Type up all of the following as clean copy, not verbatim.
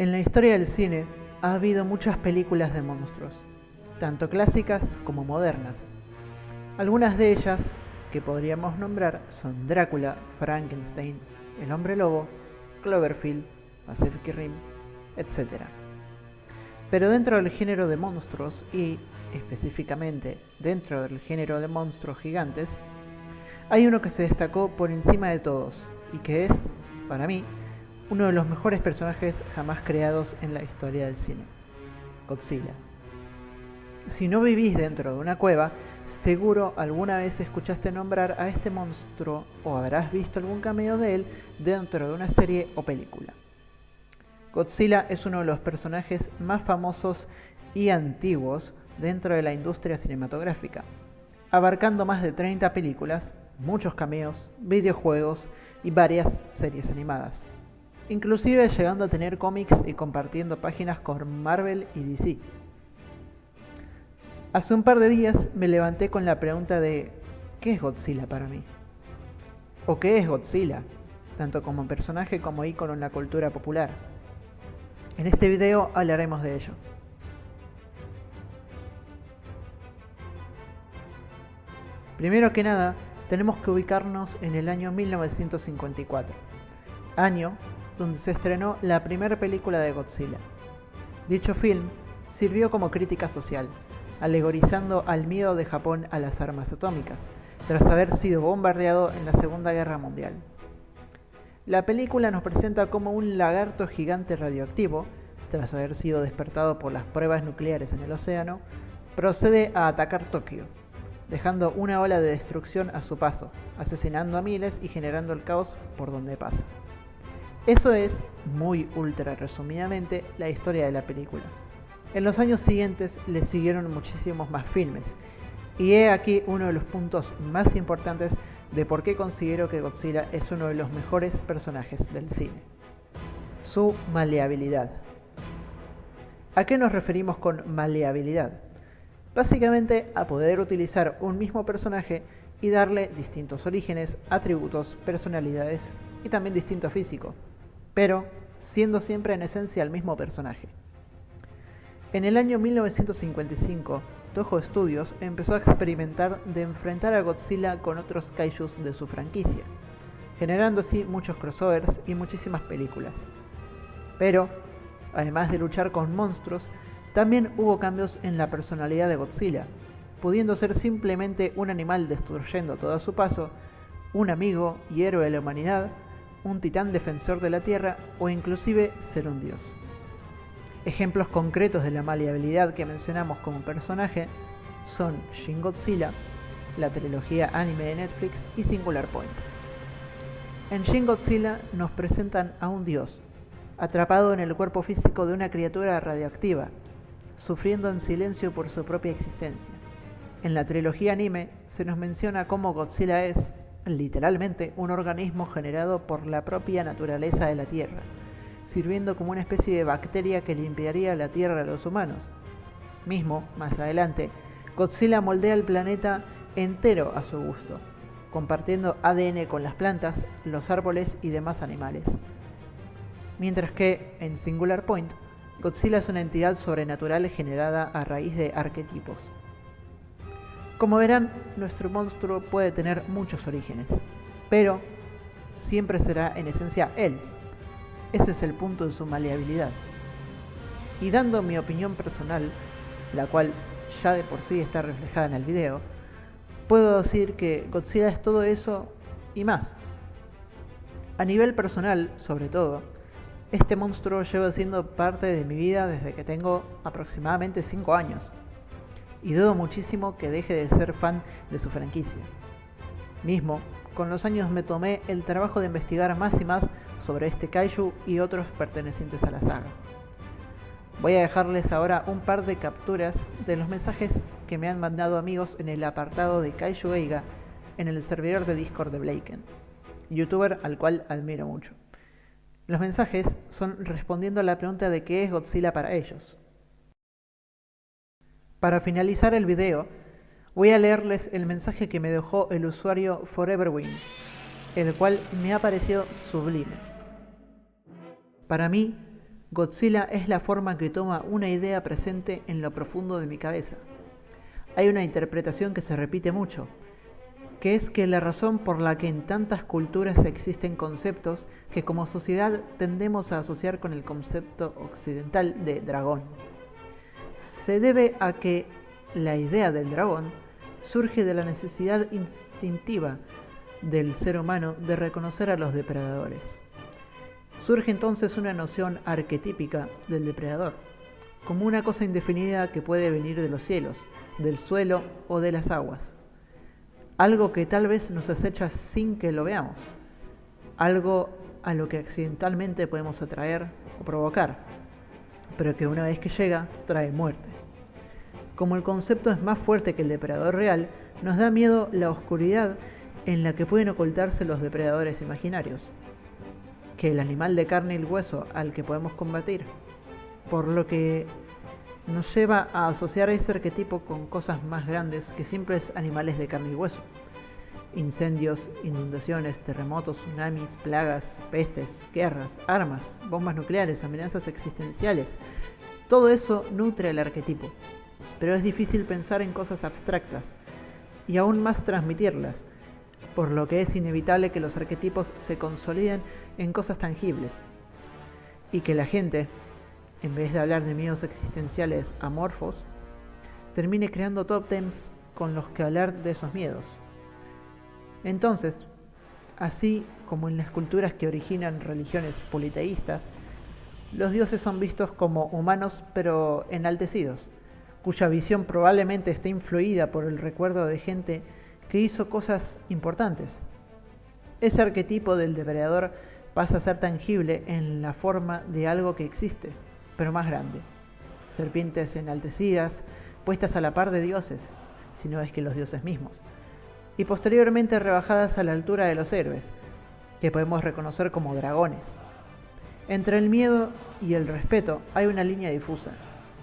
En la historia del cine ha habido muchas películas de monstruos, tanto clásicas como modernas. Algunas de ellas que podríamos nombrar son Drácula, Frankenstein, El Hombre Lobo, Cloverfield, Pacific Rim, etc. Pero dentro del género de monstruos y específicamente dentro del género de monstruos gigantes, hay uno que se destacó por encima de todos y que es, para mí, uno de los mejores personajes jamás creados en la historia del cine: Godzilla. Si no vivís dentro de una cueva, seguro alguna vez escuchaste nombrar a este monstruo o habrás visto algún cameo de él dentro de una serie o película. Godzilla es uno de los personajes más famosos y antiguos dentro de la industria cinematográfica, abarcando más de 30 películas, muchos cameos, videojuegos y varias series animadas, inclusive llegando a tener cómics y compartiendo páginas con Marvel y DC. Hace un par de días me levanté con la pregunta de ¿qué es Godzilla para mí? ¿O qué es Godzilla? Tanto como personaje como ícono en la cultura popular. En este video hablaremos de ello. Primero que nada, tenemos que ubicarnos en el año 1954, año donde se estrenó la primera película de Godzilla. Dicho film sirvió como crítica social, alegorizando al miedo de Japón a las armas atómicas, tras haber sido bombardeado en la Segunda Guerra Mundial. La película nos presenta como un lagarto gigante radioactivo, tras haber sido despertado por las pruebas nucleares en el océano, procede a atacar Tokio, dejando una ola de destrucción a su paso, asesinando a miles y generando el caos por donde pasa. Eso es, muy ultra resumidamente, la historia de la película. En los años siguientes le siguieron muchísimos más filmes, y he aquí uno de los puntos más importantes de por qué considero que Godzilla es uno de los mejores personajes del cine: su maleabilidad. ¿A qué nos referimos con maleabilidad? Básicamente a poder utilizar un mismo personaje y darle distintos orígenes, atributos, personalidades y también distinto físico, pero siendo siempre en esencia el mismo personaje. En el año 1955, Toho Studios empezó a experimentar de enfrentar a Godzilla con otros kaijus de su franquicia, generando así muchos crossovers y muchísimas películas. Pero, además de luchar con monstruos, también hubo cambios en la personalidad de Godzilla, pudiendo ser simplemente un animal destruyendo todo a su paso, un amigo y héroe de la humanidad, un titán defensor de la Tierra o inclusive ser un dios. Ejemplos concretos de la maleabilidad que mencionamos como personaje son Shin Godzilla, la trilogía anime de Netflix y Singular Point. En Shin Godzilla nos presentan a un dios, atrapado en el cuerpo físico de una criatura radioactiva, sufriendo en silencio por su propia existencia. En la trilogía anime se nos menciona cómo Godzilla es, literalmente, un organismo generado por la propia naturaleza de la Tierra, sirviendo como una especie de bacteria que limpiaría la Tierra a los humanos. Mismo, más adelante, Godzilla moldea el planeta entero a su gusto, compartiendo ADN con las plantas, los árboles y demás animales. Mientras que, en Singular Point, Godzilla es una entidad sobrenatural generada a raíz de arquetipos. Como verán, nuestro monstruo puede tener muchos orígenes, pero siempre será en esencia él. Ese es el punto de su maleabilidad. Y dando mi opinión personal, la cual ya de por sí está reflejada en el video, puedo decir que Godzilla es todo eso y más. A nivel personal, sobre todo, este monstruo lleva siendo parte de mi vida desde que tengo aproximadamente 5 años, y dudo muchísimo que deje de ser fan de su franquicia. Mismo, con los años me tomé el trabajo de investigar más y más sobre este kaiju y otros pertenecientes a la saga. Voy a dejarles ahora un par de capturas de los mensajes que me han mandado amigos en el apartado de Kaiju Eiga en el servidor de Discord de Blaken, youtuber al cual admiro mucho. Los mensajes son respondiendo a la pregunta de qué es Godzilla para ellos. Para finalizar el video, voy a leerles el mensaje que me dejó el usuario ForeverWin, el cual me ha parecido sublime. Para mí, Godzilla es la forma que toma una idea presente en lo profundo de mi cabeza. Hay una interpretación que se repite mucho, que es que la razón por la que en tantas culturas existen conceptos que como sociedad tendemos a asociar con el concepto occidental de dragón, se debe a que la idea del dragón surge de la necesidad instintiva del ser humano de reconocer a los depredadores. Surge entonces una noción arquetípica del depredador, como una cosa indefinida que puede venir de los cielos, del suelo o de las aguas. Algo que tal vez nos acecha sin que lo veamos. Algo a lo que accidentalmente podemos atraer o provocar, pero que una vez que llega, trae muerte. Como el concepto es más fuerte que el depredador real, nos da miedo la oscuridad en la que pueden ocultarse los depredadores imaginarios, que el animal de carne y hueso al que podemos combatir, por lo que nos lleva a asociar ese arquetipo con cosas más grandes que simples animales de carne y hueso. Incendios, inundaciones, terremotos, tsunamis, plagas, pestes, guerras, armas, bombas nucleares, amenazas existenciales. Todo eso nutre el arquetipo, pero es difícil pensar en cosas abstractas y aún más transmitirlas, por lo que es inevitable que los arquetipos se consoliden en cosas tangibles y que la gente, en vez de hablar de miedos existenciales amorfos, termine creando tótems con los que hablar de esos miedos. Entonces, así como en las culturas que originan religiones politeístas, los dioses son vistos como humanos pero enaltecidos, cuya visión probablemente esté influida por el recuerdo de gente que hizo cosas importantes. Ese arquetipo del depredador pasa a ser tangible en la forma de algo que existe, pero más grande. Serpientes enaltecidas, puestas a la par de dioses, si no es que los dioses mismos, y posteriormente rebajadas a la altura de los héroes, que podemos reconocer como dragones. Entre el miedo y el respeto hay una línea difusa,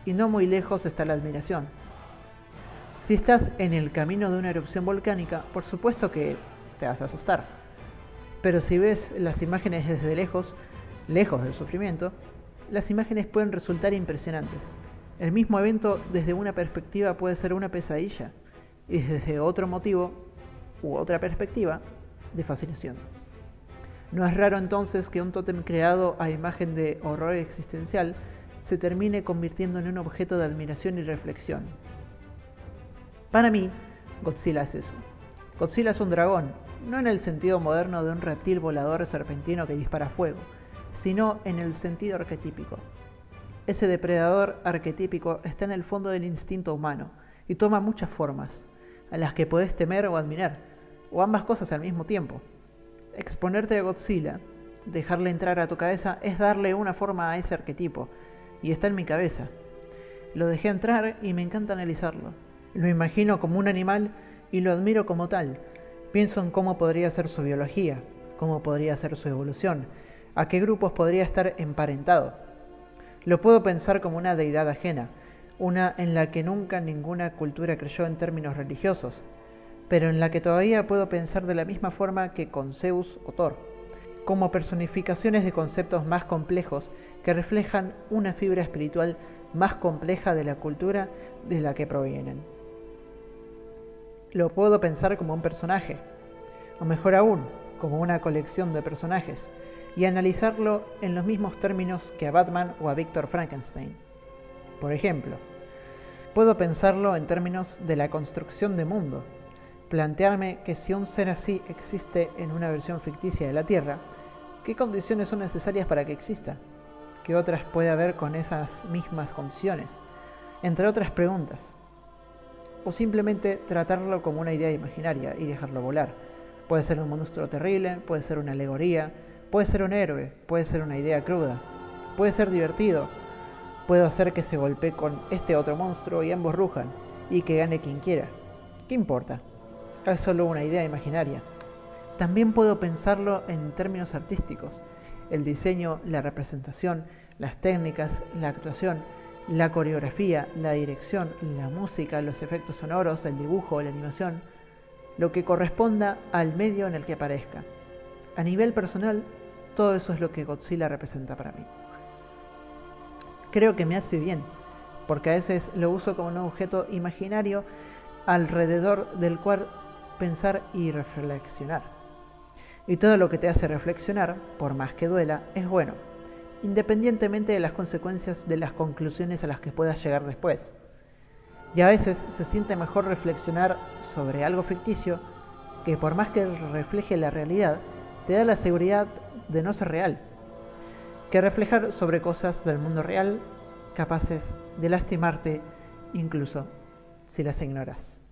y no muy lejos está la admiración. Si estás en el camino de una erupción volcánica, por supuesto que te vas a asustar. Pero si ves las imágenes desde lejos, lejos del sufrimiento, las imágenes pueden resultar impresionantes. El mismo evento desde una perspectiva puede ser una pesadilla, y desde otro motivo u otra perspectiva de fascinación. No es raro entonces que un tótem creado a imagen de horror existencial se termine convirtiendo en un objeto de admiración y reflexión. Para mí, Godzilla es eso. Godzilla es un dragón, no en el sentido moderno de un reptil volador serpentino que dispara fuego, sino en el sentido arquetípico. Ese depredador arquetípico está en el fondo del instinto humano y toma muchas formas, a las que podés temer o admirar, o ambas cosas al mismo tiempo. Exponerte a Godzilla, dejarle entrar a tu cabeza, es darle una forma a ese arquetipo, y está en mi cabeza. Lo dejé entrar y me encanta analizarlo. Lo imagino como un animal y lo admiro como tal. Pienso en cómo podría ser su biología, cómo podría ser su evolución, a qué grupos podría estar emparentado. Lo puedo pensar como una deidad ajena, una en la que nunca ninguna cultura creyó en términos religiosos, pero en la que todavía puedo pensar de la misma forma que con Zeus o Thor, como personificaciones de conceptos más complejos que reflejan una fibra espiritual más compleja de la cultura de la que provienen. Lo puedo pensar como un personaje, o mejor aún, como una colección de personajes, y analizarlo en los mismos términos que a Batman o a Víctor Frankenstein. Por ejemplo, puedo pensarlo en términos de la construcción de mundo, plantearme que si un ser así existe en una versión ficticia de la Tierra, ¿qué condiciones son necesarias para que exista? ¿Qué otras puede haber con esas mismas condiciones? Entre otras preguntas. O simplemente tratarlo como una idea imaginaria y dejarlo volar. Puede ser un monstruo terrible, puede ser una alegoría, puede ser un héroe, puede ser una idea cruda, puede ser divertido, puedo hacer que se golpee con este otro monstruo y ambos rujan, y que gane quien quiera. ¿Qué importa? Es solo una idea imaginaria. También puedo pensarlo en términos artísticos. El diseño, la representación, las técnicas, la actuación, la coreografía, la dirección, la música, los efectos sonoros, el dibujo, la animación, lo que corresponda al medio en el que aparezca. A nivel personal, todo eso es lo que Godzilla representa para mí. creo que me hace bien, porque a veces lo uso como un objeto imaginario alrededor del cual pensar y reflexionar. Y todo lo que te hace reflexionar, por más que duela, es bueno, independientemente de las consecuencias de las conclusiones a las que puedas llegar después. Y a veces se siente mejor reflexionar sobre algo ficticio que, por más que refleje la realidad, te da la seguridad de no ser real, que reflejar sobre cosas del mundo real capaces de lastimarte incluso si las ignoras.